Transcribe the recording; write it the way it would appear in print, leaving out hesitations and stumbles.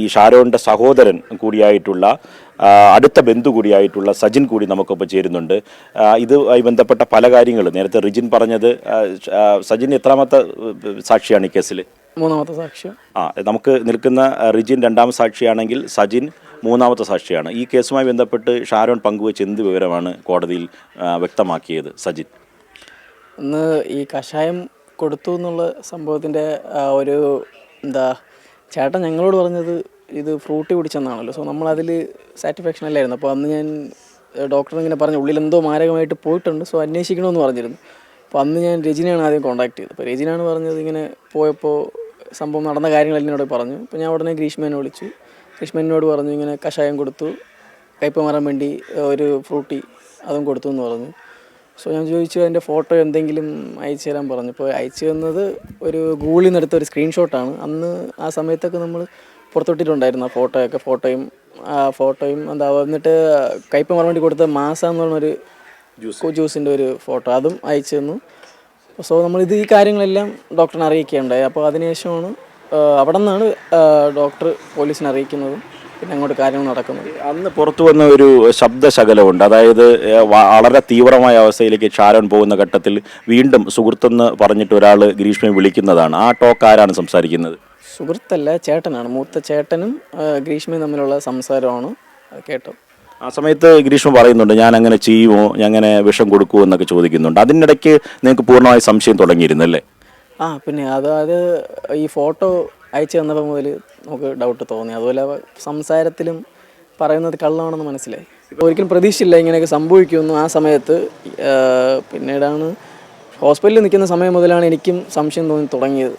ഈ ഷാരോണിൻ്റെ സഹോദരൻ കൂടിയായിട്ടുള്ള അടുത്ത ബന്ധു കൂടിയായിട്ടുള്ള സജിൻ കൂടി നമുക്കൊപ്പം ചേരുന്നുണ്ട്. ഇതുമായി ബന്ധപ്പെട്ട പല കാര്യങ്ങളും നേരത്തെ റിജിൻ പറഞ്ഞത്. സജിൻ എത്രാമത്തെ സാക്ഷിയാണ് ഈ കേസിൽ? മൂന്നാമത്തെ സാക്ഷിയാണ്. നമുക്ക് നിൽക്കുന്ന റിജിൻ രണ്ടാമത്തെ സാക്ഷിയാണെങ്കിൽ സജിൻ മൂന്നാമത്തെ സാക്ഷിയാണ്. ഈ കേസുമായി ബന്ധപ്പെട്ട് ഷാരോൺ പങ്കുവെച്ച് എന്ത് വിവരമാണ് കോടതിയിൽ വ്യക്തമാക്കിയത് സജിൻ? ഇന്ന് ഈ കഷായം കൊടുത്തു എന്നുള്ള സംഭവത്തിൻ്റെ ഒരു ചേട്ടൻ ഞങ്ങളോട് പറഞ്ഞത് ഇത് ഫ്രൂട്ടി കുടിച്ചെന്നാണല്ലോ. സോ നമ്മളതിൽ സാറ്റിസ്ഫാക്ഷൻ അല്ലായിരുന്നു. അപ്പോൾ അന്ന് ഞാൻ ഡോക്ടറിങ്ങനെ പറഞ്ഞു ഉള്ളിൽ എന്തോ മാരകമായിട്ട് പോയിട്ടുണ്ട്, സോ അന്വേഷിക്കണമെന്ന് പറഞ്ഞിരുന്നു. അപ്പോൾ അന്ന് ഞാൻ രജിനെയാണ് ആദ്യം കോൺടാക്ട് ചെയ്തത്. അപ്പോൾ രജിനാണ് പറഞ്ഞത് ഇങ്ങനെ പോയപ്പോൾ സംഭവം നടന്ന കാര്യങ്ങളെല്ലാം എന്നോട് പറഞ്ഞു. അപ്പോൾ ഞാൻ ഉടനെ ഗ്രീഷ്മേനെ വിളിച്ചു. ഗ്രീഷ്മേനോട് പറഞ്ഞു ഇങ്ങനെ കഷായം കൊടുത്തു, കയ്പ് മാറാൻ വേണ്ടി ഒരു ഫ്രൂട്ടി അതും കൊടുത്തു എന്ന് പറഞ്ഞു. സോ ഞാൻ ചോദിച്ചു അതിൻ്റെ ഫോട്ടോ എന്തെങ്കിലും അയച്ചു തരാൻ പറഞ്ഞു. ഇപ്പോൾ അയച്ചു തന്നത് ഒരു ഗൂഗിളിൽ നിന്ന് എടുത്ത ഒരു സ്ക്രീൻഷോട്ടാണ്. അന്ന് ആ സമയത്തൊക്കെ നമ്മൾ പുറത്തോട്ടിട്ടുണ്ടായിരുന്നു ആ ഫോട്ടോയും എന്നിട്ട് കയ്പ് മാറാൻ വേണ്ടി കൊടുത്ത മാസ എന്ന് പറഞ്ഞൊരു ജ്യൂസിൻ്റെ ഒരു ഫോട്ടോ അതും അയച്ചു തന്നു. സോ നമ്മളിത് ഈ കാര്യങ്ങളെല്ലാം ഡോക്ടറിനെ അറിയിക്കുകയുണ്ടായി. അപ്പോൾ അതിനുശേഷമാണ് അവിടെ നിന്നാണ് ഡോക്ടർ പോലീസിനെ അറിയിക്കുന്നതും പിന്നെ അങ്ങോട്ട് കാര്യങ്ങൾ നടക്കുന്നത്. അന്ന് പുറത്തു വന്ന ഒരു ശബ്ദശകലമുണ്ട്. അതായത് വളരെ തീവ്രമായ അവസ്ഥയിലേക്ക് ഷാരോൺ പോകുന്ന ഘട്ടത്തിൽ വീണ്ടും സുഹൃത്തെന്ന് പറഞ്ഞിട്ട് ഒരാൾ ഗ്രീഷ്മയെ വിളിക്കുന്നതാണ്. ആ ടോക്ക് ആരാണ് സംസാരിക്കുന്നത്? സുഹൃത്തല്ല, ചേട്ടനാണ്. മൂത്ത ചേട്ടനും ഗ്രീഷ്മയും തമ്മിലുള്ള സംസാരമാണ് കേട്ടോ. ആ സമയത്ത് ഗ്രീഷ്മ പറയുന്നുണ്ട് ഞാൻ അങ്ങനെ ചെയ്യുമോ, ഞാൻ അങ്ങനെ വിഷം കൊടുക്കുമോ എന്നൊക്കെ ചോദിക്കുന്നുണ്ട്. അതിനിടയ്ക്ക് നിങ്ങൾക്ക് പൂർണ്ണമായി സംശയം തുടങ്ങിയിരുന്നല്ലേ? പിന്നെ അതായത് ഈ ഫോട്ടോ അയച്ചു തന്നപ്പോൾ മുതൽ നമുക്ക് ഡൗട്ട് തോന്നി. അതുപോലെ സംസാരത്തിലും പറയുന്നത് കള്ളമാണെന്ന് മനസ്സിലായി. ഒരിക്കലും പ്രതീക്ഷയില്ല ഇങ്ങനെയൊക്കെ സംഭവിക്കുമെന്ന്. ആ സമയത്ത് പിന്നീടാണ് ഹോസ്പിറ്റലിൽ നിൽക്കുന്ന സമയം മുതലാണ് എനിക്കും സംശയം തോന്നി തുടങ്ങിയത്.